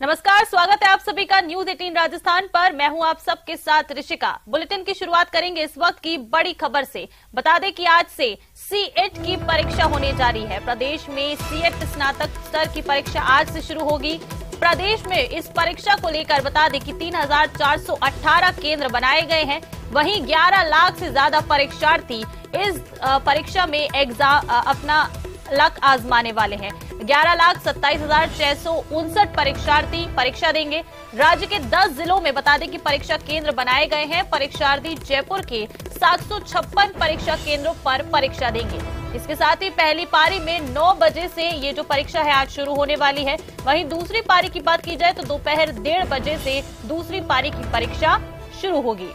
नमस्कार, स्वागत है आप सभी का न्यूज 18 राजस्थान पर। मैं हूं आप सबके साथ ऋषिका। बुलेटिन की शुरुआत करेंगे इस वक्त की बड़ी खबर से। बता दें कि आज से सीएट की परीक्षा होने जा रही है। प्रदेश में सीएट स्नातक स्तर की परीक्षा आज से शुरू होगी। प्रदेश में इस परीक्षा को लेकर बता दें कि 3,418 केंद्र बनाए गए हैं। वहीं 11 लाख से ज्यादा परीक्षार्थी इस परीक्षा में अपना लक आजमाने वाले हैं। 11,27,659 परीक्षार्थी परीक्षा देंगे। राज्य के 10 जिलों में बता दें कि परीक्षा केंद्र बनाए गए हैं। परीक्षार्थी जयपुर के 756 परीक्षा केंद्रों पर परीक्षा देंगे। इसके साथ ही पहली पारी में 9 बजे से ये जो परीक्षा है आज शुरू होने वाली है। वहीं दूसरी पारी की बात की जाए तो दोपहर 1:30 बजे से दूसरी पारी की परीक्षा शुरू होगी।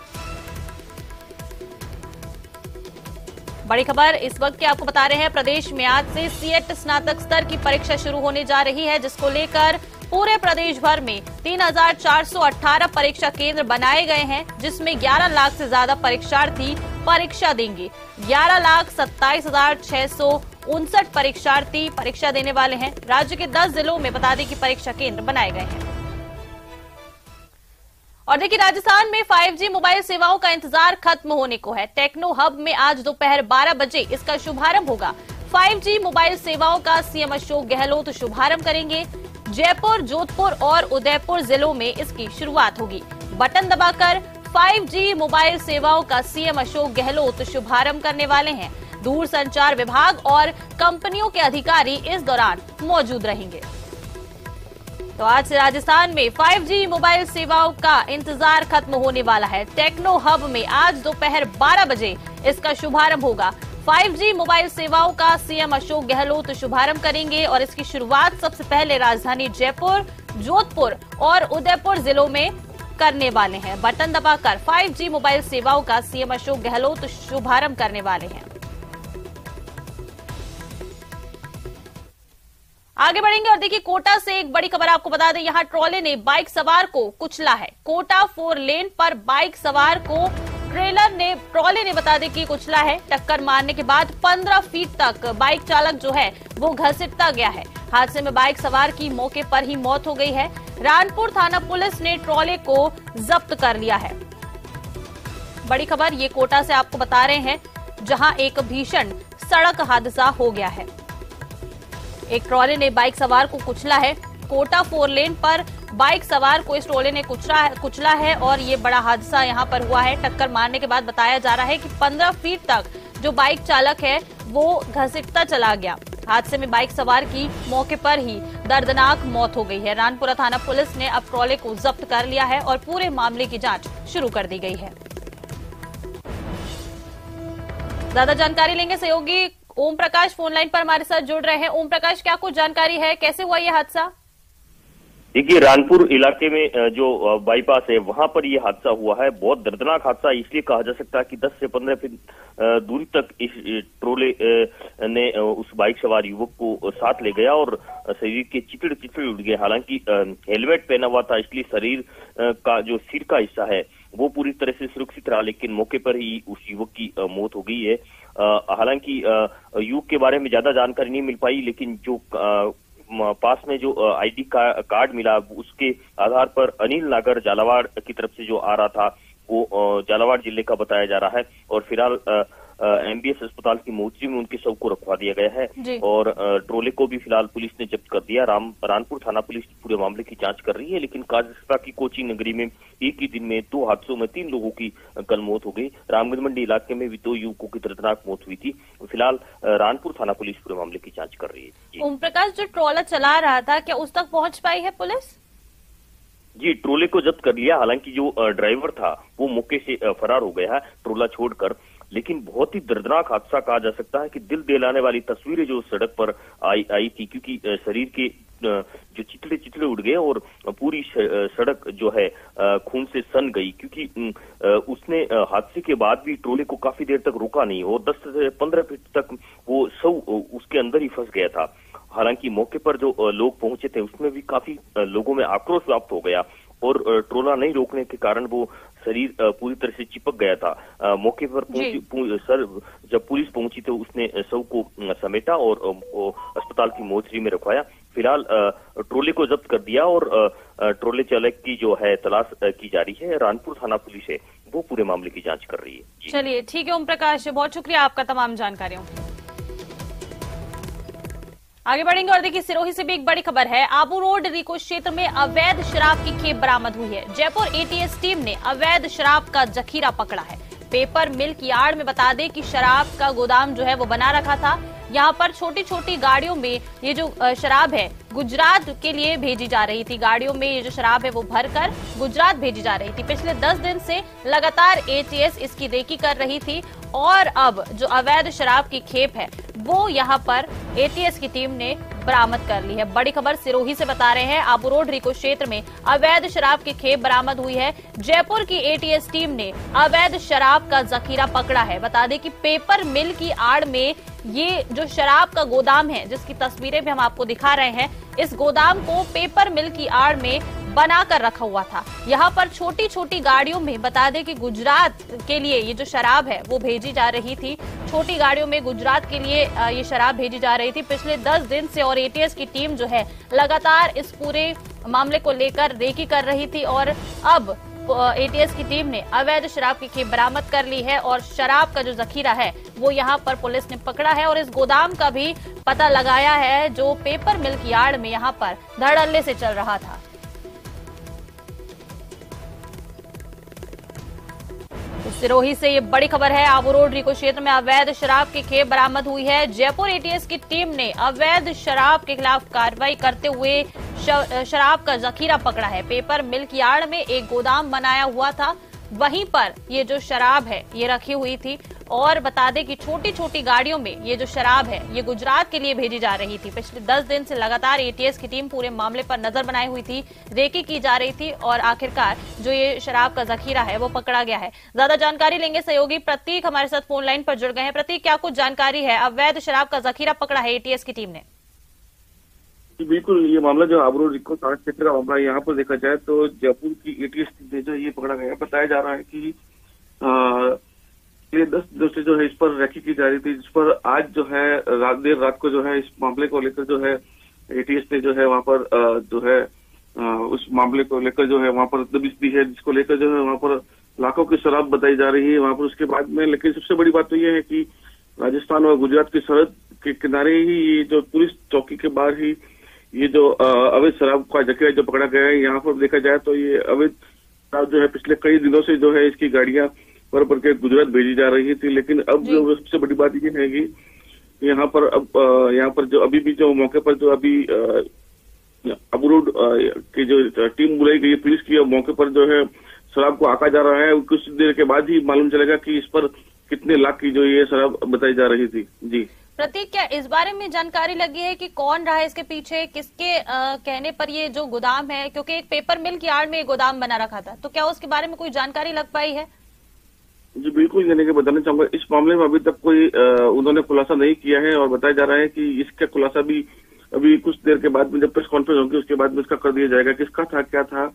बड़ी खबर इस वक्त की आपको बता रहे हैं, प्रदेश में आज से सीएट स्नातक स्तर की परीक्षा शुरू होने जा रही है, जिसको लेकर पूरे प्रदेश भर में 3,418 परीक्षा केंद्र बनाए गए हैं, जिसमें 11 लाख से ज्यादा परीक्षार्थी परीक्षा देंगे। 11,27,659 परीक्षार्थी परीक्षा देने वाले हैं। राज्य के 10 जिलों में बता दें कि परीक्षा केंद्र बनाए गए हैं। और देखिए, राजस्थान में 5G मोबाइल सेवाओं का इंतजार खत्म होने को है। टेक्नो हब में आज दोपहर 12 बजे इसका शुभारंभ होगा। 5G मोबाइल सेवाओं का सीएम अशोक गहलोत शुभारंभ करेंगे। जयपुर, जोधपुर और उदयपुर जिलों में इसकी शुरुआत होगी। बटन दबाकर 5G मोबाइल सेवाओं का सीएम अशोक गहलोत शुभारंभ करने वाले हैं। दूरसंचार विभाग और कंपनियों के अधिकारी इस दौरान मौजूद रहेंगे। तो आज से राजस्थान में 5G मोबाइल सेवाओं का इंतजार खत्म होने वाला है। टेक्नो हब में आज दोपहर 12 बजे इसका शुभारंभ होगा। 5G मोबाइल सेवाओं का सीएम अशोक गहलोत शुभारंभ करेंगे और इसकी शुरुआत सबसे पहले राजधानी जयपुर, जोधपुर और उदयपुर जिलों में करने वाले हैं। बटन दबाकर 5G मोबाइल सेवाओं का सीएम अशोक गहलोत शुभारंभ करने वाले हैं। आगे बढ़ेंगे और देखिए, कोटा से एक बड़ी खबर आपको बता दें। यहां ट्रॉले ने बाइक सवार को कुचला है। कोटा 4 लेन पर बाइक सवार को ट्रॉले ने बता दें कि कुचला है। टक्कर मारने के बाद 15 फीट तक बाइक चालक जो है वो घसीटता गया है। हादसे में बाइक सवार की मौके पर ही मौत हो गई है। रानपुर थाना पुलिस ने ट्रॉले को जब्त कर लिया है। बड़ी खबर ये कोटा से आपको बता रहे हैं, जहां एक भीषण सड़क हादसा हो गया है। एक ट्रॉले ने बाइक सवार को कुचला है। कोटा 4 लेन पर बाइक सवार को इस ट्रॉले ने कुचला है और ये बड़ा हादसा यहां पर हुआ है। टक्कर मारने के बाद बताया जा रहा है कि 15 फीट तक जो बाइक चालक है वो घसीटता चला गया। हादसे में बाइक सवार की मौके पर ही दर्दनाक मौत हो गई है। रानपुरा थाना पुलिस ने अब ट्रॉले को जब्त कर लिया है और पूरे मामले की जांच शुरू कर दी गई है। ज्यादा जानकारी लेंगे सहयोगी ओम प्रकाश फोन लाइन पर हमारे साथ जुड़ रहे हैं। ओम प्रकाश, क्या कुछ जानकारी है, कैसे हुआ ये हादसा? देखिए, रानपुर इलाके में जो बाईपास है वहां पर ये हादसा हुआ है। बहुत दर्दनाक हादसा इसलिए कहा जा सकता है कि 10 से 15 फीट दूरी तक इस ट्रोले ने उस बाइक सवार युवक को साथ ले गया और शरीर के चिथड़े उड़ गए। हालांकि हेलमेट पहना हुआ था, इसलिए शरीर का जो सिर का हिस्सा है वो पूरी तरह से सुरक्षित रहा, लेकिन मौके पर ही उस युवक की मौत हो गई है। हालांकि युवक के बारे में ज्यादा जानकारी नहीं मिल पाई, लेकिन जो पास में जो आईडी कार्ड मिला उसके आधार पर अनिल नागर झालावाड़ की तरफ से जो आ रहा था वो झालावाड़ जिले का बताया जा रहा है और फिलहाल एमबीएस अस्पताल की मोर्चरी में उनके शव को रखवा दिया गया है और ट्रोले को भी फिलहाल पुलिस ने जब्त कर दिया। रानपुर थाना पुलिस पूरे मामले की जांच कर रही है, लेकिन काजस्पा की कोची नगरी में एक ही दिन में 2 हादसों में 3 लोगों की कल मौत हो गई। रामगंज मंडी इलाके में भी 2 युवकों की दर्दनाक मौत हुई थी। फिलहाल रानपुर थाना पुलिस पूरे मामले की जांच कर रही है। ओम प्रकाश, जो ट्रोला चला रहा था क्या उस तक पहुंच पाई है पुलिस? जी, ट्रोले को जब्त कर लिया। हालांकि जो ड्राइवर था वो मौके से फरार हो गया है ट्रोला छोड़कर, लेकिन बहुत ही दर्दनाक हादसा कहा जा सकता है कि दिल दहलाने वाली तस्वीरें जो सड़क पर आई थी, क्योंकि शरीर के जो चिथड़े उड़ गए और पूरी सड़क जो है खून से सन गई, क्योंकि उसने हादसे के बाद भी ट्रोले को काफी देर तक रोका नहीं और 10 से 15 फीट तक वो शव उसके अंदर ही फंस गया था। हालांकि मौके पर जो लोग पहुंचे थे उसमें भी काफी लोगों में आक्रोश व्याप्त हो गया और ट्रोला नहीं रोकने के कारण वो शरीर पूरी तरह से चिपक गया था। मौके पर जब पुलिस पहुंची तो उसने शव को समेटा और अस्पताल की मोर्चरी में रखवाया। फिलहाल ट्रोले को जब्त कर दिया और ट्रोले चालक की जो है तलाश की जा रही है। रानपुर थाना पुलिस है वो पूरे मामले की जांच कर रही है। चलिए ठीक है ओम प्रकाश, बहुत शुक्रिया आपका तमाम जानकारियों के लिए। आगे बढ़ेंगे और देखिए सिरोही से भी एक बड़ी खबर है। आबू रोड रिको क्षेत्र में अवैध शराब की खेप बरामद हुई है। जयपुर एटीएस टीम ने अवैध शराब का जखीरा पकड़ा है। पेपर मिल की आड़ में बता दें कि शराब का गोदाम जो है वो बना रखा था। यहाँ पर छोटी छोटी गाड़ियों में ये जो शराब है गुजरात के लिए भेजी जा रही थी। गाड़ियों में ये जो शराब है वो भरकर गुजरात भेजी जा रही थी। पिछले 10 दिन से लगातार एटीएस इसकी रेकी कर रही थी और अब जो अवैध शराब की खेप है वो यहाँ पर एटीएस की टीम ने बरामद कर ली है। बड़ी खबर सिरोही से बता रहे हैं। आबू रोड रिको क्षेत्र में अवैध शराब की खेप बरामद हुई है। जयपुर की एटीएस टीम ने अवैध शराब का जखीरा पकड़ा है। बता दें कि पेपर मिल की आड़ में ये जो शराब का गोदाम है जिसकी तस्वीरें भी हम आपको दिखा रहे हैं, इस गोदाम को पेपर मिल की आड़ में बनाकर रखा हुआ था। यहाँ पर छोटी छोटी गाड़ियों में बता दें कि गुजरात के लिए ये जो शराब है वो भेजी जा रही थी। छोटी गाड़ियों में गुजरात के लिए ये शराब भेजी जा रही थी पिछले 10 दिन से और एटीएस की टीम जो है लगातार इस पूरे मामले को लेकर रेकी कर रही थी और अब एटीएस की टीम ने अवैध शराब की खेप बरामद कर ली है और शराब का जो जखीरा है वो यहाँ पर पुलिस ने पकड़ा है और इस गोदाम का भी पता लगाया है जो पेपर मिल की आड़ में यहाँ पर धड़ल्ले से चल रहा था। सिरोही से ये बड़ी खबर है। आबू रोड रिको क्षेत्र में अवैध शराब की खेप बरामद हुई है। जयपुर एटीएस की टीम ने अवैध शराब के खिलाफ कार्रवाई करते हुए शराब का जखीरा पकड़ा है। पेपर मिल की आड़ में एक गोदाम बनाया हुआ था, वहीं पर ये जो शराब है ये रखी हुई थी और बता दें कि छोटी छोटी गाड़ियों में ये जो शराब है ये गुजरात के लिए भेजी जा रही थी। पिछले 10 दिन से लगातार एटीएस की टीम पूरे मामले पर नजर बनाई हुई थी, रेकी की जा रही थी और आखिरकार जो ये शराब का जखीरा है वो पकड़ा गया है। ज्यादा जानकारी लेंगे सहयोगी प्रतीक हमारे साथ फोन लाइन पर जुड़ गए हैं। प्रतीक, क्या कुछ जानकारी है? अवैध शराब का जखीरा पकड़ा है एटीएस की टीम ने। बिल्कुल, ये मामला जो आबू रोड रिको थाना क्षेत्र का मामला, यहाँ पर देखा जाए तो जयपुर की एटीएस टीम जो ये पकड़ा गया। बताया जा रहा है कि ये 10 दिनों से जो है इस पर रेकी की जा रही थी, जिस पर आज जो है देर रात को जो है इस मामले को लेकर जो है एटीएस ने जो है वहाँ पर जो है उस मामले को लेकर जो है वहाँ पर दबिश दी है, जिसको लेकर जो है वहाँ पर लाखों की शराब बताई जा रही है वहाँ पर। उसके बाद में लेकिन सबसे बड़ी बात तो ये है कि राजस्थान और गुजरात की सरहद के किनारे ही ये जो पुलिस चौकी के बाहर ही ये जो अवैध शराब का जखीरा जो पकड़ा गया है। यहाँ पर देखा जाए तो ये अवैध शराब जो है पिछले कई दिनों से जो है इसकी गाड़ियां भर भर के गुजरात भेजी जा रही थी, लेकिन अब जो सबसे बड़ी बात ये है कि यहाँ पर अब यहाँ पर जो अभी भी जो मौके पर जो अभी आबू रोड की जो टीम बुलाई गई पुलिस की, मौके पर जो है शराब को आका जा रहा है। कुछ देर के बाद ही मालूम चलेगा कि इस पर कितने लाख की जो ये शराब बताई जा रही थी। जी प्रतीक, क्या इस बारे में जानकारी लगी है कि कौन रहा है इसके पीछे, किसके कहने पर ये जो गोदाम है, क्योंकि एक पेपर मिल की आड़ में गोदाम बना रखा था, तो क्या उसके बारे में कोई जानकारी लग पाई है? जी बिल्कुल, यानी कि बताना चाहूंगा इस मामले में अभी तक कोई उन्होंने खुलासा नहीं किया है और बताया जा रहा है कि इसका खुलासा भी अभी कुछ देर के बाद में जब प्रेस कॉन्फ्रेंस होगी उसके बाद में इसका कर दिया जाएगा किसका था क्या था,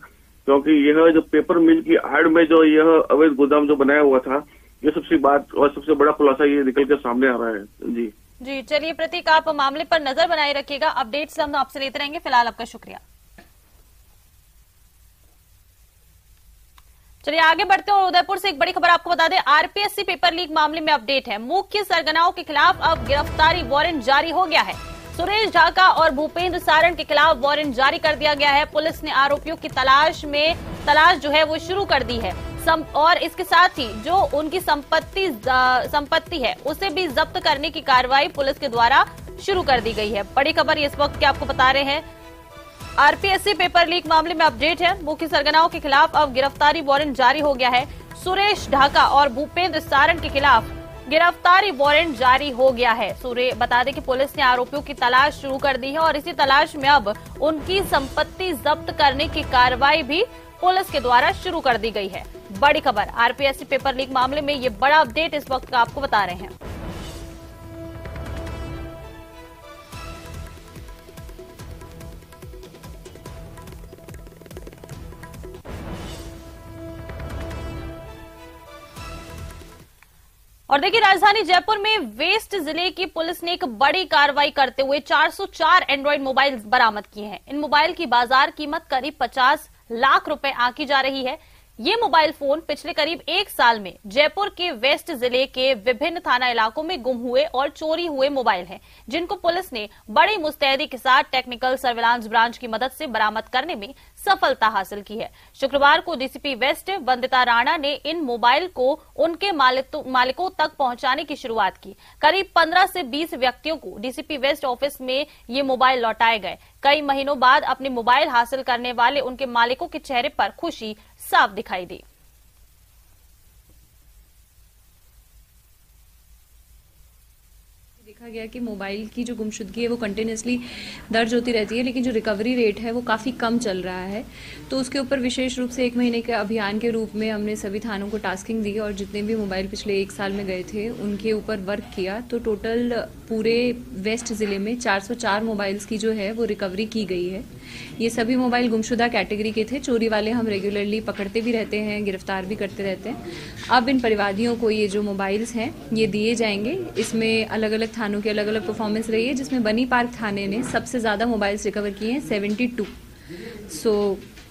क्योंकि यह जो पेपर मिल की आड़ में जो यह अवैध गोदाम जो बनाया हुआ था, ये सबसे बात और सबसे बड़ा खुलासा ये निकल के सामने आ रहा है। जी चलिए प्रतीक, आप मामले पर नजर बनाए रखिएगा, अपडेट्स हम आपसे लेते रहेंगे। फिलहाल आपका शुक्रिया। चलिए आगे बढ़ते हैं और उदयपुर से एक बड़ी खबर आपको बता दें। आरपीएससी पेपर लीक मामले में अपडेट है। मुख्य सरगनाओं के खिलाफ अब गिरफ्तारी वारंट जारी हो गया है। सुरेश ढाका और भूपेंद्र सारण के खिलाफ वारंट जारी कर दिया गया है। पुलिस ने आरोपियों की तलाश जो है वो शुरू कर दी है और इसके साथ ही जो उनकी संपत्ति है उसे भी जब्त करने की कार्रवाई पुलिस के द्वारा शुरू कर दी गई है। बड़ी खबर इस वक्त की आपको बता रहे हैं। आरपीएससी पेपर लीक मामले में अपडेट है। मुख्य सरगनाओं के खिलाफ अब गिरफ्तारी वारंट जारी हो गया है। सुरेश ढाका और भूपेंद्र सारण के खिलाफ गिरफ्तारी वारंट जारी हो गया है। बता दें कि पुलिस ने आरोपियों की तलाश शुरू कर दी है और इसी तलाश में अब उनकी संपत्ति जब्त करने की कार्रवाई भी पुलिस के द्वारा शुरू कर दी गई है। बड़ी खबर, आरपीएससी पेपर लीक मामले में ये बड़ा अपडेट इस वक्त का आपको बता रहे हैं। और देखिए, राजधानी जयपुर में वेस्ट जिले की पुलिस ने एक बड़ी कार्रवाई करते हुए 404 एंड्रॉइड मोबाइल बरामद किए हैं। इन मोबाइल की बाजार कीमत करीब 50 लाख रुपए आंकी जा रही है। ये मोबाइल फोन पिछले करीब एक साल में जयपुर के वेस्ट जिले के विभिन्न थाना इलाकों में गुम हुए और चोरी हुए मोबाइल हैं, जिनको पुलिस ने बड़ी मुस्तैदी के साथ टेक्निकल सर्विलांस ब्रांच की मदद से बरामद करने में सफलता हासिल की है। शुक्रवार को डीसीपी वेस्ट वंदिता राणा ने इन मोबाइल को उनके मालिकों तक पहुंचाने की शुरुआत की। करीब 15 से 20 व्यक्तियों को डीसीपी वेस्ट ऑफिस में ये मोबाइल लौटाए गए। कई महीनों बाद अपने मोबाइल हासिल करने वाले उनके मालिकों के चेहरे पर खुशी साफ दिखाई दी। देखा गया कि मोबाइल की जो गुमशुदगी है वो कंटिन्यूसली दर्ज होती रहती है, लेकिन जो रिकवरी रेट है वो काफ़ी कम चल रहा है। तो उसके ऊपर विशेष रूप से 1 महीने के अभियान के रूप में हमने सभी थानों को टास्किंग दी और जितने भी मोबाइल पिछले 1 साल में गए थे उनके ऊपर वर्क किया। तो टोटल पूरे वेस्ट ज़िले में 404 मोबाइल्स की जो है वो रिकवरी की गई है। ये सभी मोबाइल गुमशुदा कैटेगरी के थे। चोरी वाले हम रेगुलरली पकड़ते भी रहते हैं, गिरफ्तार भी करते रहते हैं। अब इन परिवादियों को ये जो मोबाइल्स हैं ये दिए जाएंगे। इसमें अलग अलग थानों की अलग अलग परफॉर्मेंस रही है, जिसमें बनी पार्क थाने ने सबसे ज्यादा मोबाइल्स रिकवर किए हैं, 72।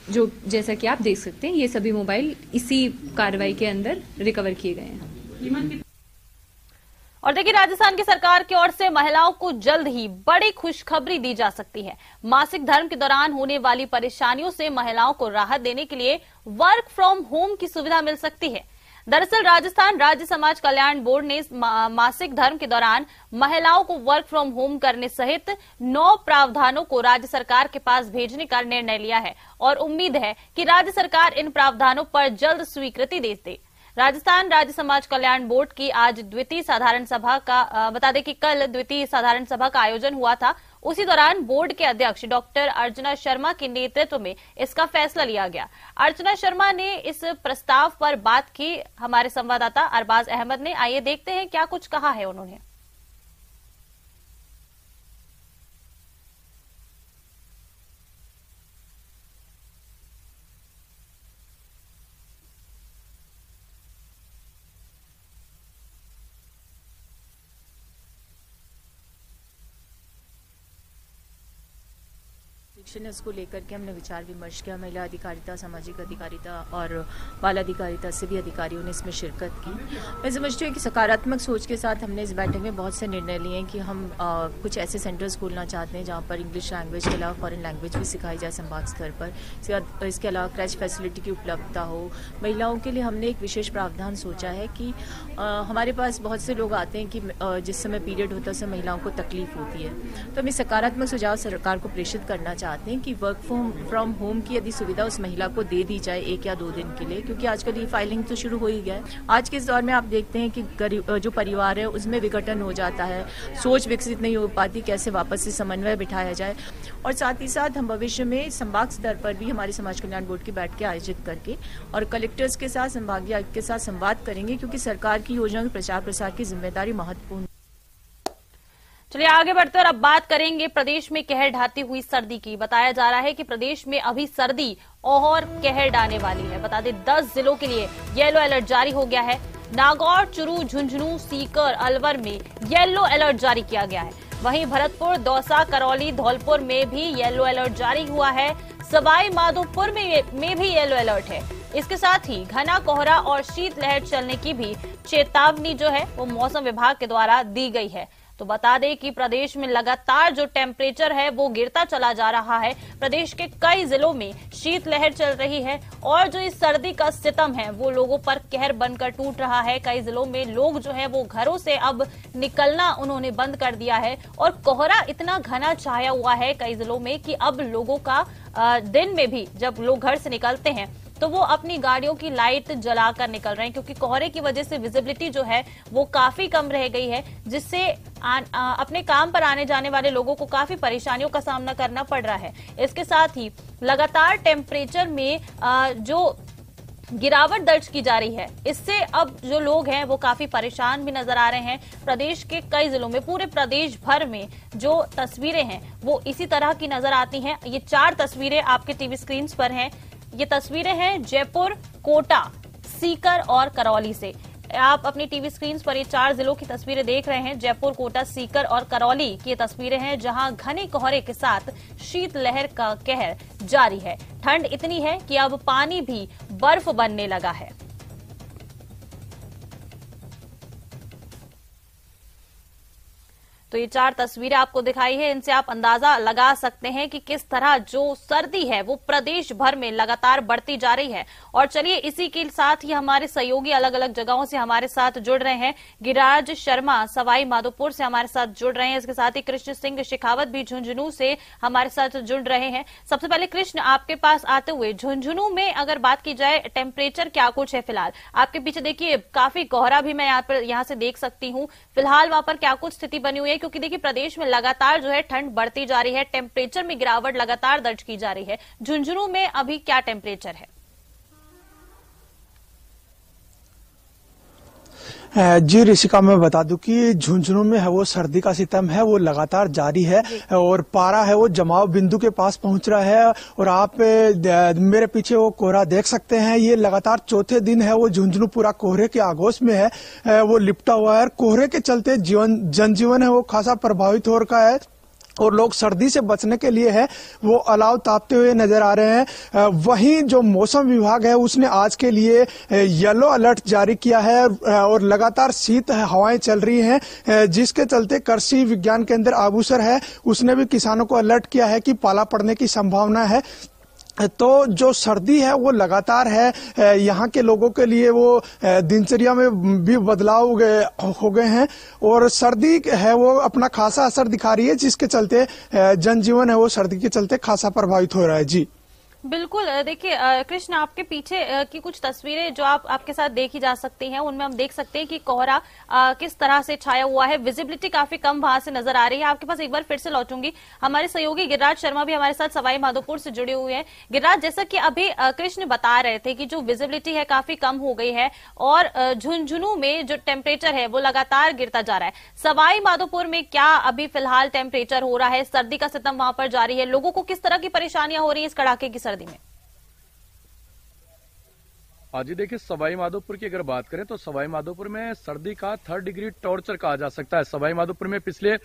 जो जैसा कि आप देख सकते हैं ये सभी मोबाइल इसी कार्रवाई के अंदर रिकवर किए गए हैं। और देखिए, राजस्थान की सरकार की ओर से महिलाओं को जल्द ही बड़ी खुशखबरी दी जा सकती है। मासिक धर्म के दौरान होने वाली परेशानियों से महिलाओं को राहत देने के लिए वर्क फ्रॉम होम की सुविधा मिल सकती है। दरअसल राजस्थान राज्य समाज कल्याण बोर्ड ने मासिक धर्म के दौरान महिलाओं को वर्क फ्रॉम होम करने सहित 9 प्रावधानों को राज्य सरकार के पास भेजने का निर्णय लिया है और उम्मीद है कि राज्य सरकार इन प्रावधानों पर जल्द स्वीकृति दे दे। राजस्थान राज्य समाज कल्याण बोर्ड की आज द्वितीय साधारण सभा का बता दें कि कल द्वितीय साधारण सभा का आयोजन हुआ था। उसी दौरान बोर्ड के अध्यक्ष डॉक्टर अर्चना शर्मा के नेतृत्व में इसका फैसला लिया गया। अर्चना शर्मा ने इस प्रस्ताव पर बात की हमारे संवाददाता अरबाज अहमद ने। आइए देखते हैं क्या कुछ कहा है उन्होंने। इसको लेकर के हमने विचार विमर्श किया। महिला अधिकारिता, सामाजिक अधिकारिता और बाल अधिकारिता सभी अधिकारियों ने इसमें शिरकत की। मैं समझती हूँ कि सकारात्मक सोच के साथ हमने इस बैठक में बहुत से निर्णय लिए हैं कि हम कुछ ऐसे सेंटर्स खोलना चाहते हैं जहाँ पर इंग्लिश लैंग्वेज के अलावा फॉरेन लैंग्वेज भी सिखाई जाए संभाग स्तर पर। इसके अलावा क्रैच फैसिलिटी की उपलब्धता हो। महिलाओं के लिए हमने एक विशेष प्रावधान सोचा है कि हमारे पास बहुत से लोग आते हैं कि जिस समय पीरियड होता है उस समय महिलाओं को तकलीफ होती है। तो हम सकारात्मक सुझाव सरकार को प्रेषित करना चाहते हैं कि वर्क फ्रॉम होम की यदि सुविधा उस महिला को दे दी जाए 1 या 2 दिन के लिए, क्योंकि आजकल ये फाइलिंग तो शुरू हो ही गया है। आज के इस दौर में आप देखते हैं कि जो परिवार है उसमें विघटन हो जाता है, सोच विकसित नहीं हो पाती, कैसे वापस से समन्वय बिठाया जाए। और साथ ही साथ हम भविष्य में संभाग स्तर पर भी हमारे समाज कल्याण बोर्ड की बैठक के आयोजित करके और कलेक्टर्स के साथ, संभागीय आयुक्त के साथ संवाद करेंगे, क्योंकि सरकार की योजनाओं के प्रचार प्रसार की जिम्मेदारी महत्वपूर्ण। चलिए आगे बढ़ते और अब बात करेंगे प्रदेश में कहर ढाती हुई सर्दी की। बताया जा रहा है कि प्रदेश में अभी सर्दी और कहर ढाने वाली है। बता दें 10 जिलों के लिए येलो अलर्ट जारी हो गया है। नागौर, चुरू, झुंझुनू, सीकर, अलवर में येलो अलर्ट जारी किया गया है। वहीं भरतपुर, दौसा, करौली, धौलपुर में भी येलो अलर्ट जारी हुआ है। सवाई माधोपुर में भी येलो अलर्ट है। इसके साथ ही घना कोहरा और शीतलहर चलने की भी चेतावनी जो है वो मौसम विभाग के द्वारा दी गई है। तो बता दें कि प्रदेश में लगातार जो टेम्परेचर है वो गिरता चला जा रहा है। प्रदेश के कई जिलों में शीतलहर चल रही है और जो इस सर्दी का सितम है वो लोगों पर कहर बनकर टूट रहा है। कई जिलों में लोग जो है वो घरों से अब निकलना उन्होंने बंद कर दिया है और कोहरा इतना घना छाया हुआ है कई जिलों में कि अब लोगों का दिन में भी जब लोग घर से निकलते हैं तो वो अपनी गाड़ियों की लाइट जलाकर निकल रहे हैं, क्योंकि कोहरे की वजह से विजिबिलिटी जो है वो काफी कम रह गई है, जिससे अपने काम पर आने जाने वाले लोगों को काफी परेशानियों का सामना करना पड़ रहा है। इसके साथ ही लगातार टेम्परेचर में जो गिरावट दर्ज की जा रही है, इससे अब जो लोग हैं वो काफी परेशान भी नजर आ रहे हैं। प्रदेश के कई जिलों में, पूरे प्रदेश भर में जो तस्वीरें हैं वो इसी तरह की नजर आती हैं। ये 4 तस्वीरें आपके टीवी स्क्रीन पर हैं। ये तस्वीरें हैं जयपुर, कोटा, सीकर और करौली से। आप अपनी टीवी स्क्रीन पर ये 4 जिलों की तस्वीरें देख रहे हैं। जयपुर, कोटा, सीकर और करौली की ये तस्वीरें हैं, जहां घने कोहरे के साथ शीतलहर का कहर जारी है। ठंड इतनी है कि अब पानी भी बर्फ बनने लगा है। तो ये 4 तस्वीरें आपको दिखाई है, इनसे आप अंदाजा लगा सकते हैं कि किस तरह जो सर्दी है वो प्रदेश भर में लगातार बढ़ती जा रही है। और चलिए इसी के साथ ही हमारे सहयोगी अलग अलग जगहों से हमारे साथ जुड़ रहे हैं। गिरिराज शर्मा सवाई माधोपुर से हमारे साथ जुड़ रहे हैं, इसके साथ ही कृष्ण सिंह शेखावत भी झुंझुनू से हमारे साथ जुड़ रहे हैं। सबसे पहले कृष्ण, आपके पास आते हुए झुंझुनू में अगर बात की जाए टेम्परेचर क्या कुछ है फिलहाल? आपके पीछे देखिए काफी कोहरा भी मैं यहाँ से देख सकती हूँ। फिलहाल वहां पर क्या कुछ स्थिति बनी हुई है, क्योंकि देखिए प्रदेश में लगातार जो है ठंड बढ़ती जा रही है, टेम्परेचर में गिरावट लगातार दर्ज की जा रही है। झुंझुनू में अभी क्या टेम्परेचर है? जी ऋषिका, मैं बता दूं कि झुंझुनू में है वो सर्दी का सितम है वो लगातार जारी है और पारा है वो जमाव बिंदु के पास पहुंच रहा है। और आप मेरे पीछे वो कोहरा देख सकते हैं, ये लगातार चौथे दिन है वो झुंझुनू पूरा कोहरे के आगोश में है, वो लिपटा हुआ है। और कोहरे के चलते जनजीवन है वो खासा प्रभावित हो रखा है और लोग सर्दी से बचने के लिए है वो अलाव तापते हुए नजर आ रहे हैं। वहीं जो मौसम विभाग है उसने आज के लिए येलो अलर्ट जारी किया है और लगातार शीत हवाएं चल रही हैं, जिसके चलते कृषि विज्ञान केंद्र आबूसर है उसने भी किसानों को अलर्ट किया है कि पाला पड़ने की संभावना है। तो जो सर्दी है वो लगातार है, यहाँ के लोगों के लिए वो दिनचर्या में भी बदलाव हो गए हैं और सर्दी है वो अपना खासा असर दिखा रही है, जिसके चलते जनजीवन है वो सर्दी के चलते खासा प्रभावित हो रहा है। जी बिल्कुल, देखिए कृष्ण, आपके पीछे की कुछ तस्वीरें जो आपके साथ देखी जा सकती हैं, उनमें हम देख सकते हैं कि कोहरा किस तरह से छाया हुआ है। विजिबिलिटी काफी कम वहां से नजर आ रही है। आपके पास एक बार फिर से लौटूंगी, हमारे सहयोगी गिरिराज शर्मा भी हमारे साथ सवाई माधोपुर से जुड़े हुए हैं। गिरिराज, जैसा कि अभी कृष्ण बता रहे थे कि जो विजिबिलिटी है काफी कम हो गई है और झुंझुनू में जो टेम्परेचर है वो लगातार गिरता जा रहा है। सवाई माधोपुर में क्या अभी फिलहाल टेम्परेचर हो रहा है? सर्दी का सितम वहां पर जारी है, लोगों को किस तरह की परेशानियां हो रही है इस कड़ाके की सर्दी में? आज जी देखिए, सवाई माधोपुर की अगर बात करें तो सवाई माधोपुर में सर्दी का 3rd डिग्री टॉर्चर कहा जा सकता है। सवाई माधोपुर में पिछले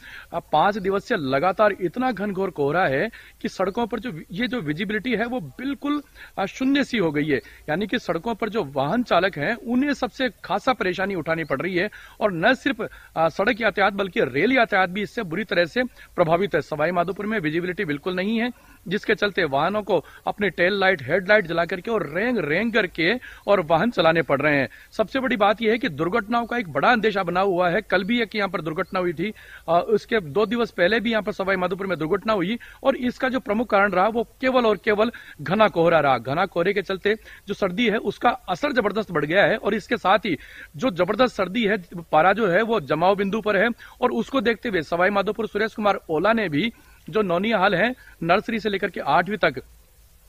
5 दिवस से लगातार इतना घनघोर कोहरा है कि सड़कों पर जो विजिबिलिटी है वो बिल्कुल शून्य सी हो गई है। यानी कि सड़कों पर जो वाहन चालक हैं उन्हें सबसे खासा परेशानी उठानी पड़ रही है और न सिर्फ सड़क यातायात बल्कि रेल यातायात भी इससे बुरी तरह से प्रभावित है। सवाई माधोपुर में विजिबिलिटी बिल्कुल नहीं है, जिसके चलते वाहनों को अपने टेल लाइट, हेडलाइट जला करके और रेंग करके और वाहन चलाने पड़ रहे हैं। सबसे बड़ी बात यह है कि दुर्घटनाओं का एक बड़ा अंदेशा बना हुआ है। कल भी एक यहाँ पर दुर्घटना हुई थी, उसके 2 दिवस पहले भी यहाँ पर सवाई माधोपुर में दुर्घटना हुई और इसका जो प्रमुख कारण रहा वो केवल और केवल घना कोहरा रहा। घना कोहरे के चलते जो सर्दी है उसका असर जबरदस्त बढ़ गया है और इसके साथ ही जो जबरदस्त सर्दी है, पारा जो है वो जमाव बिंदु पर है और उसको देखते हुए सवाई माधोपुर सुरेश कुमार ओला ने भी जो नौनियाल है नर्सरी से लेकर के 8वीं तक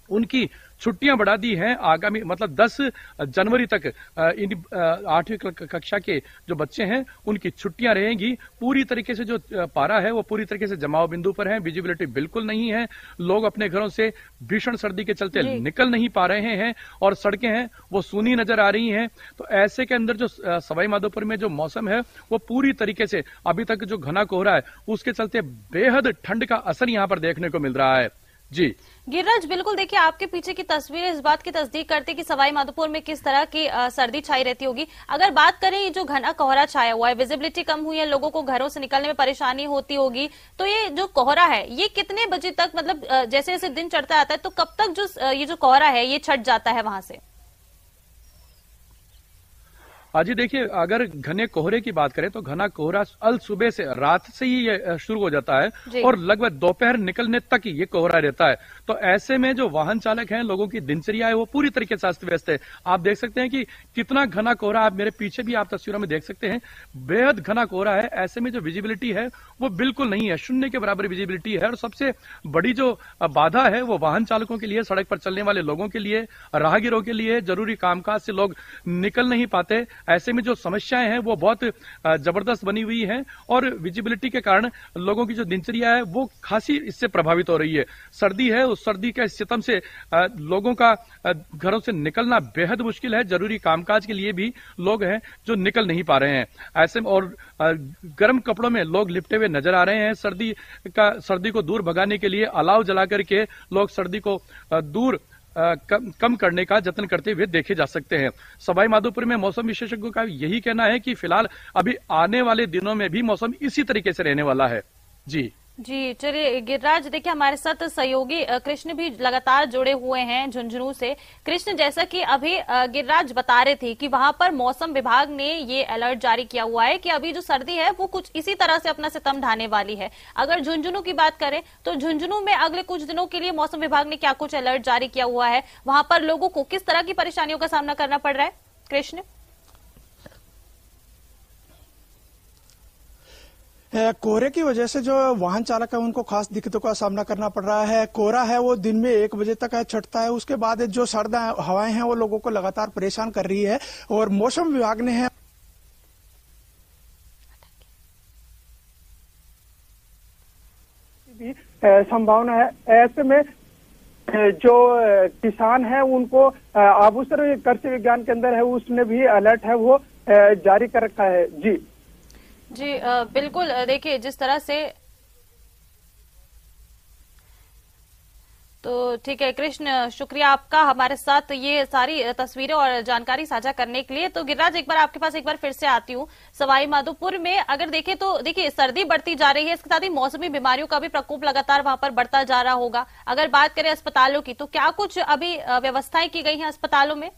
उनकी छुट्टियां बढ़ा दी हैं। आगामी मतलब 10 जनवरी तक 8वीं कक्षा के जो बच्चे हैं उनकी छुट्टियां रहेंगी। पूरी तरीके से जो पारा है वो पूरी तरीके से जमाव बिंदु पर है, विजिबिलिटी बिल्कुल नहीं है, लोग अपने घरों से भीषण सर्दी के चलते निकल नहीं पा रहे हैं और सड़कें हैं वो सूनी नजर आ रही हैं। तो ऐसे के अंदर जो सवाई माधोपुर में जो मौसम है वो पूरी तरीके से अभी तक जो घना कोहरा है उसके चलते बेहद ठंड का असर यहाँ पर देखने को मिल रहा है। जी गिरिराज, बिल्कुल देखिए आपके पीछे की तस्वीरें इस बात की तस्दीक करती कि सवाई माधोपुर में किस तरह की सर्दी छाई रहती होगी। अगर बात करें ये जो घना कोहरा छाया हुआ है, विजिबिलिटी कम हुई है, लोगों को घरों से निकलने में परेशानी होती होगी, तो ये जो कोहरा है ये कितने बजे तक, मतलब जैसे जैसे दिन चढ़ता आता है तो कब तक जो ये जो कोहरा है ये छट जाता है वहां से? जी देखिए, अगर घने कोहरे की बात करें तो घना कोहरा अल सुबह से रात से ही ये शुरू हो जाता है और लगभग दोपहर निकलने तक ही ये कोहरा रहता है। तो ऐसे में जो वाहन चालक हैं, लोगों की दिनचर्या है वो पूरी तरीके से अस्त व्यस्त है। आप देख सकते हैं कि कितना घना कोहरा, आप मेरे पीछे भी आप तस्वीरों में देख सकते हैं, बेहद घना कोहरा है। ऐसे में जो विजिबिलिटी है वो बिल्कुल नहीं है, शून्य के बराबर विजिबिलिटी है और सबसे बड़ी जो बाधा है वो वाहन चालकों के लिए, सड़क पर चलने वाले लोगों के लिए, राहगीरों के लिए, जरूरी कामकाज से लोग निकल नहीं पाते। ऐसे में जो समस्याएं हैं वो बहुत जबरदस्त बनी हुई हैं और विजिबिलिटी के कारण लोगों की जो दिनचर्या है वो खासी इससे प्रभावित हो रही है। सर्दी है, उस सर्दी के सितम से लोगों का घरों से निकलना बेहद मुश्किल है। जरूरी कामकाज के लिए भी लोग हैं जो निकल नहीं पा रहे हैं। ऐसे में और गर्म कपड़ों में लोग लिपटे हुए नजर आ रहे हैं। सर्दी को दूर भगाने के लिए अलाव जला करके लोग सर्दी को दूर कम करने का जतन करते हुए देखे जा सकते हैं। सवाई माधोपुर में मौसम विशेषज्ञों का यही कहना है कि फिलहाल अभी आने वाले दिनों में भी मौसम इसी तरीके से रहने वाला है। जी चलिए गिरिराज, देखिए हमारे साथ सहयोगी कृष्ण भी लगातार जुड़े हुए हैं झुंझुनू से। कृष्ण, जैसा कि अभी गिरिराज बता रहे थे कि वहां पर मौसम विभाग ने ये अलर्ट जारी किया हुआ है कि अभी जो सर्दी है वो कुछ इसी तरह से अपना सितम ढाने वाली है। अगर झुंझुनू की बात करें तो झुंझुनू में अगले कुछ दिनों के लिए मौसम विभाग ने क्या कुछ अलर्ट जारी किया हुआ है, वहां पर लोगों को किस तरह की परेशानियों का सामना करना पड़ रहा है? कृष्ण, कोहरे की वजह से जो वाहन चालक है उनको खास दिक्कतों का सामना करना पड़ रहा है। कोहरा है वो दिन में 1 बजे तक छटता है, उसके बाद जो सर्द हवाएं हैं वो लोगों को लगातार परेशान कर रही है और मौसम विभाग ने है संभावना है। ऐसे में जो किसान है उनको आभूषण कृषि विज्ञान केंद्र है उसने भी अलर्ट है वो जारी कर रखा है। जी बिल्कुल, देखिए जिस तरह से, तो ठीक है कृष्ण, शुक्रिया आपका हमारे साथ ये सारी तस्वीरें और जानकारी साझा करने के लिए। तो गिरिराज, एक बार आपके पास एक बार फिर से आती हूँ। सवाई माधोपुर में अगर देखें तो देखिए सर्दी बढ़ती जा रही है, इसके साथ ही मौसमी बीमारियों का भी प्रकोप लगातार वहां पर बढ़ता जा रहा होगा। अगर बात करें अस्पतालों की तो क्या कुछ अभी व्यवस्थाएं की गई हैं अस्पतालों में?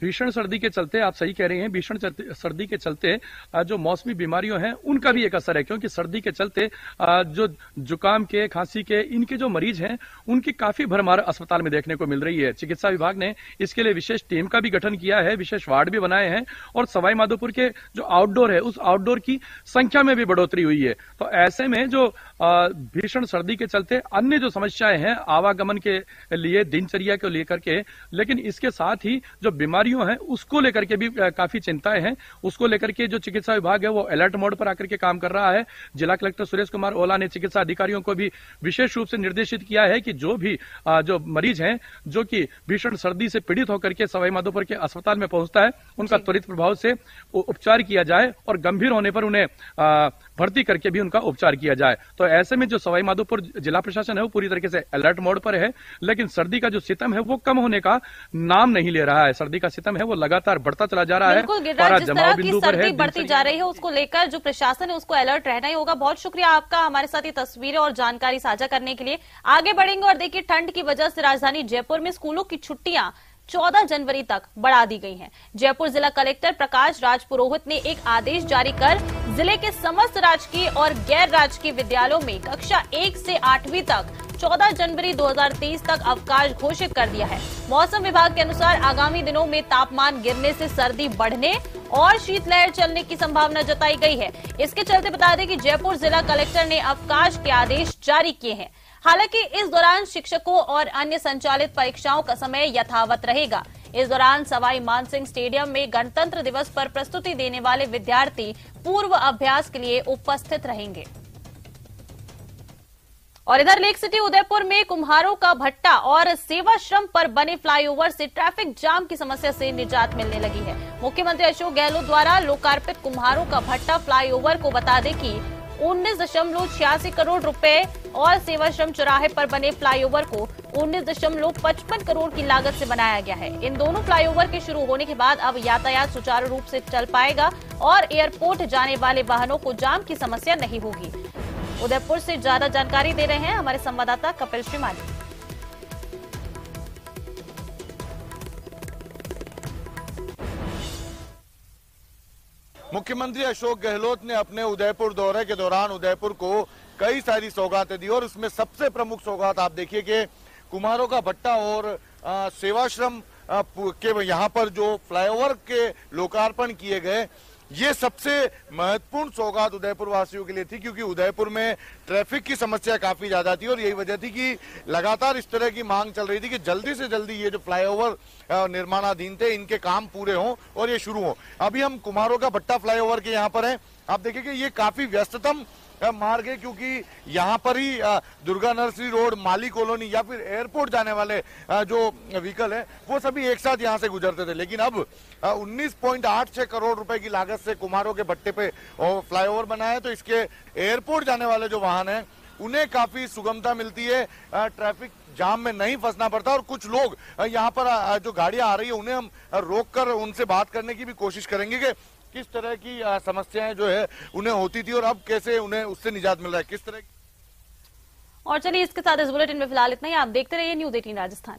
भीषण सर्दी के चलते, आप सही कह रहे हैं, भीषण सर्दी के चलते जो मौसमी बीमारियों हैं उनका भी एक असर है, क्योंकि सर्दी के चलते जो जुकाम के, खांसी के, इनके जो मरीज हैं उनकी काफी भरमार अस्पताल में देखने को मिल रही है। चिकित्सा विभाग ने इसके लिए विशेष टीम का भी गठन किया है, विशेष वार्ड भी बनाए हैं और सवाई माधोपुर के जो आउटडोर है उस आउटडोर की संख्या में भी बढ़ोतरी हुई है। तो ऐसे में जो भीषण सर्दी के चलते अन्य जो समस्याएं हैं आवागमन के लिए, दिनचर्या को लेकर के, लेकिन इसके साथ ही जो बीमारियों है उसको लेकर के भी काफी चिंताएं हैं। उसको लेकर के जो चिकित्सा विभाग है वो अलर्ट मोड पर आकर के काम कर रहा है। जिला कलेक्टर सुरेश कुमार ओला ने चिकित्सा अधिकारियों को भी विशेष रूप से निर्देशित किया है कि जो भी जो मरीज हैं जो कि भीषण सर्दी से पीड़ित होकर के सवाई माधोपुर के अस्पताल में पहुंचता है उनका त्वरित प्रभाव से उपचार किया जाए और गंभीर होने पर उन्हें भर्ती करके भी उनका उपचार किया जाए। तो ऐसे में जो सवाई माधोपुर जिला प्रशासन है वो पूरी तरीके से अलर्ट मोड पर है, लेकिन सर्दी का जो सितम है वो कम होने का नाम नहीं ले रहा है। सर्दी का सितम है वो लगातार बढ़ता चला जा रहा है। बिल्कुल गिरिराज, जिस तरह की सर्दी बढ़ती जा रही है उसको लेकर जो प्रशासन है उसको अलर्ट रहना ही होगा। बहुत शुक्रिया आपका हमारे साथ ये तस्वीरें और जानकारी साझा करने के लिए। आगे बढ़ेंगे और देखिए ठंड की वजह से राजधानी जयपुर में स्कूलों की छुट्टियां 14 जनवरी तक बढ़ा दी गई हैं। जयपुर जिला कलेक्टर प्रकाश राज पुरोहित ने एक आदेश जारी कर जिले के समस्त राजकीय और गैर राजकीय विद्यालयों में कक्षा 1 से 8वीं तक 14 जनवरी 2023 तक अवकाश घोषित कर दिया है। मौसम विभाग के अनुसार आगामी दिनों में तापमान गिरने से सर्दी बढ़ने और शीतलहर चलने की संभावना जताई गई है। इसके चलते बता दें कि जयपुर जिला कलेक्टर ने अवकाश के आदेश जारी किए हैं। हालांकि इस दौरान शिक्षकों और अन्य संचालित परीक्षाओं का समय यथावत रहेगा। इस दौरान सवाई मानसिंह स्टेडियम में गणतंत्र दिवस पर प्रस्तुति देने वाले विद्यार्थी पूर्व अभ्यास के लिए उपस्थित रहेंगे। और इधर लेक सिटी उदयपुर में कुम्हारों का भट्टा और सेवाश्रम पर बने फ्लाईओवर से ट्रैफिक जाम की समस्या से निजात मिलने लगी है। मुख्यमंत्री अशोक गहलोत द्वारा लोकार्पित कुम्हारों का भट्टा फ्लाईओवर को बता दें कि 19.86 करोड़ रुपए और सेवाश्रम चौराहे पर बने फ्लाईओवर को 19.55 करोड़ की लागत से बनाया गया है। इन दोनों फ्लाईओवर के शुरू होने के बाद अब यातायात सुचारू रूप से चल पाएगा और एयरपोर्ट जाने वाले वाहनों को जाम की समस्या नहीं होगी। उदयपुर से ज्यादा जानकारी दे रहे हैं हमारे संवाददाता कपिल श्रीमाली। मुख्यमंत्री अशोक गहलोत ने अपने उदयपुर दौरे के दौरान उदयपुर को कई सारी सौगातें दी और उसमें सबसे प्रमुख सौगात आप देखिए कि कुम्हारों का भट्टा और सेवाश्रम के यहाँ पर जो फ्लाईओवर के लोकार्पण किए गए ये सबसे महत्वपूर्ण सौगात उदयपुर वासियों के लिए थी, क्योंकि उदयपुर में ट्रैफिक की समस्या काफी ज्यादा थी और यही वजह थी कि लगातार इस तरह की मांग चल रही थी कि जल्दी से जल्दी ये जो फ्लाईओवर निर्माणाधीन थे इनके काम पूरे हों और ये शुरू हों। अभी हम कुम्हारों का भट्टा फ्लाईओवर के यहाँ पर हैं। आप देखिए कि ये काफी व्यस्ततम मार्ग है, क्योंकि यहाँ पर ही दुर्गा नर्सरी रोड, माली कॉलोनी या फिर एयरपोर्ट जाने वाले जो व्हीकल है वो सभी एक साथ यहाँ से गुजरते थे। लेकिन अब 19.86 करोड़ रुपए की लागत से कुम्हारों के भट्टे पे फ्लाईओवर बना है, तो इसके एयरपोर्ट जाने वाले जो वाहन है उन्हें काफी सुगमता मिलती है, ट्रैफिक जाम में नहीं फंसना पड़ता। और कुछ लोग यहाँ पर जो गाड़ियां आ रही है उन्हें हम रोक कर उनसे बात करने की भी कोशिश करेंगे कि किस तरह की समस्याएं जो है उन्हें होती थी और अब कैसे उन्हें उससे निजात मिल रहा है, किस तरह। और चलिए इसके साथ इस बुलेटिन में फिलहाल इतना ही। आप देखते रहिए न्यूज़ 18 राजस्थान।